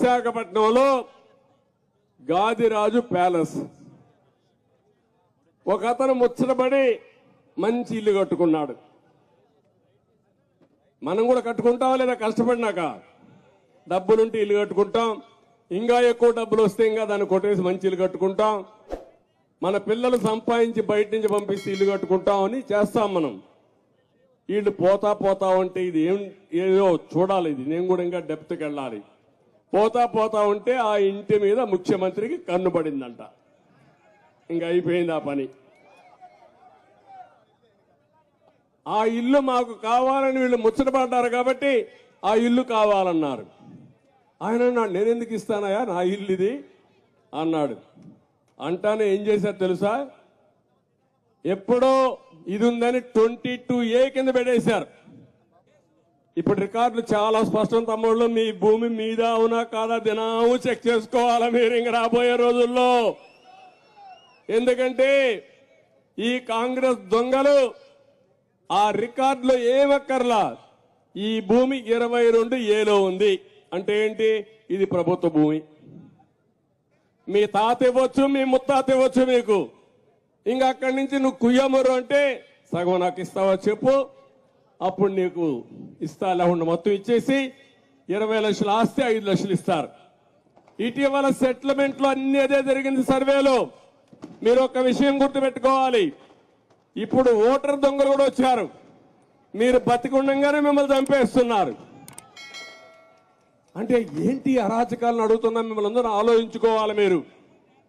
విశాఖపట్నంలో గాదిరాజు ప్యాలెస్ ఒక అతను ముచ్చటపడి మంచి ఇల్లు కట్టుకున్నాడు. మనం కూడా కట్టుకుంటాం లేదా? కష్టపడినాక డబ్బులుంటే ఇల్లు కట్టుకుంటాం, ఇంకా ఎక్కువ డబ్బులు వస్తే ఇంకా దాన్ని కొట్టేసి మంచి ఇల్లు కట్టుకుంటాం, మన పిల్లలు సంపాదించి బయట నుంచి పంపిస్తే ఇల్లు కట్టుకుంటాం అని చేస్తాం మనం. వీళ్ళు పోతా పోతా ఉంటే ఇది ఏదో చూడాలి, ఇది నేను కూడా ఇంకా డెప్త్కి వెళ్ళాలి. పోతా పోతా ఉంటే ఆ ఇంటి మీద ముఖ్యమంత్రికి కన్ను పడిందంట. ఇంకా అయిపోయింది ఆ పని. ఆ ఇల్లు మాకు కావాలని వీళ్ళు ముచ్చటపడ్డారు కాబట్టి ఆ ఇల్లు కావాలన్నారు. ఆయన అన్నాడు, నేను ఎందుకు ఇస్తానయా, నా ఇల్లు ఇది అన్నాడు. అంటానే ఏం చేశారు తెలుసా? ఎప్పుడో ఇది ఉందని 22A కింద పెట్టేశారు. ఇప్పుడు రికార్డులు చాలా స్పష్టం తమ్ముళ్ళు. మీ భూమి మీద అవునా కాదా దినాము చెక్ చేసుకోవాలా మీరు ఇంక రాబోయే రోజుల్లో. ఎందుకంటే ఈ కాంగ్రెస్ దొంగలు ఆ రికార్డులో ఏమక్కర్లా, ఈ భూమి 22Aలో ఉంది అంటే ఏంటి? ఇది ప్రభుత్వ భూమి. మీ తాత ఇవ్వచ్చు, మీ ముత్తాత ఇవ్వచ్చు మీకు. ఇంకా అక్కడి నుంచి నువ్వు కుయ్యమరు అంటే సగం నాకు ఇస్తావా చెప్పు, అప్పుడు నీకు ఇస్తా. లేకుండా మొత్తం ఇచ్చేసి 20 లక్షల ఆస్తి 5 లక్షలు ఇస్తారు. ఇటీవల సెటిల్మెంట్ లో అన్ని అదే జరిగింది సర్వేలో. మీరు ఒక విషయం గుర్తుపెట్టుకోవాలి, ఇప్పుడు ఓటర్ దొంగలు కూడా వచ్చారు. మీరు బతికుండగానే మిమ్మల్ని చంపేస్తున్నారు. అంటే ఏంటి అరాచకాలను అడుగుతున్నా మిమ్మల్ని అందరూ ఆలోచించుకోవాలి మీరు.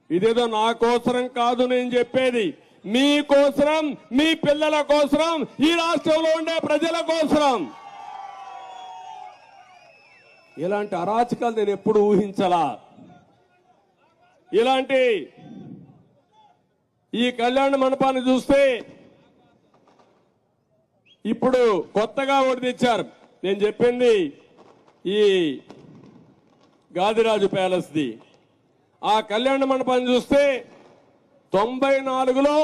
ఇదేదో నా కోసరం కాదు నేను చెప్పేది, మీ కోసరం, మీ పిల్లల కోసరం, ఈ రాష్ట్రంలో ఉండే ప్రజల కోసరం. ఇలాంటి అరాచకాలు నేను ఎప్పుడు ఊహించలా. ఇలాంటి ఈ కళ్యాణ మండపాన్ని చూస్తే ఇప్పుడు కొత్తగా ఒకటి తెచ్చారు. నేను చెప్పింది ఈ గాదిరాజు ప్యాలెస్ ది. ఆ కళ్యాణ మండపాన్ని చూస్తే 94లో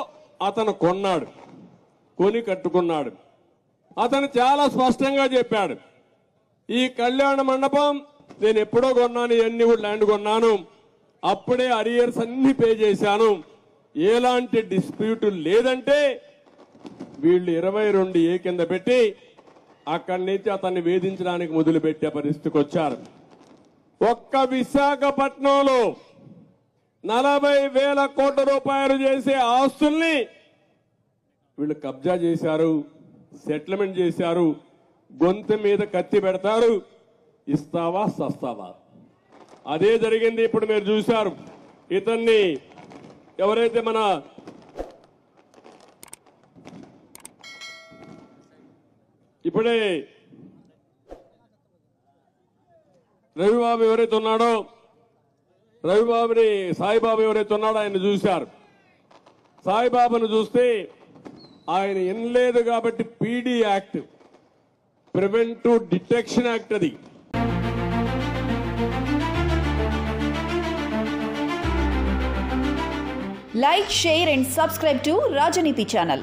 అతను కొన్నాడు, కొని కట్టుకున్నాడు. అతను చాలా స్పష్టంగా చెప్పాడు, ఈ కళ్యాణ మండపం నేను ఎప్పుడో కొన్నాను, ఇవన్నీ కూడా ల్యాండ్ కొన్నాను, అప్పుడే అరియర్స్ అన్ని పే చేశాను, ఎలాంటి డిస్ప్యూట్ లేదంటే వీళ్ళు 22A కింద పెట్టి అక్కడి నుంచి అతన్ని వేధించడానికి మొదలుపెట్టే పరిస్థితికి వచ్చారు. ఒక్క విశాఖపట్నంలో 40,000 కోట్ల రూపాయలు చేసే ఆస్తుల్ని వీళ్ళు కబ్జా చేశారు, సెటిల్మెంట్ చేశారు. గొంతు మీద కత్తి పెడతారు, ఇస్తావా సస్తావా. అదే జరిగింది. ఇప్పుడు మీరు చూశారు, ఇతన్ని ఎవరైతే మన ఇప్పుడే రవిబాబు ఎవరైతే ఉన్నాడో, రవిబాబుని సాయిబాబు ఎవరైతే ఉన్నాడో ఆయన చూశారు. సాయిబాబును చూస్తే ఆయన వినలేదు కాబట్టి PD act, preventive detection act అది. Like, share and subscribe to Rajaniti channel.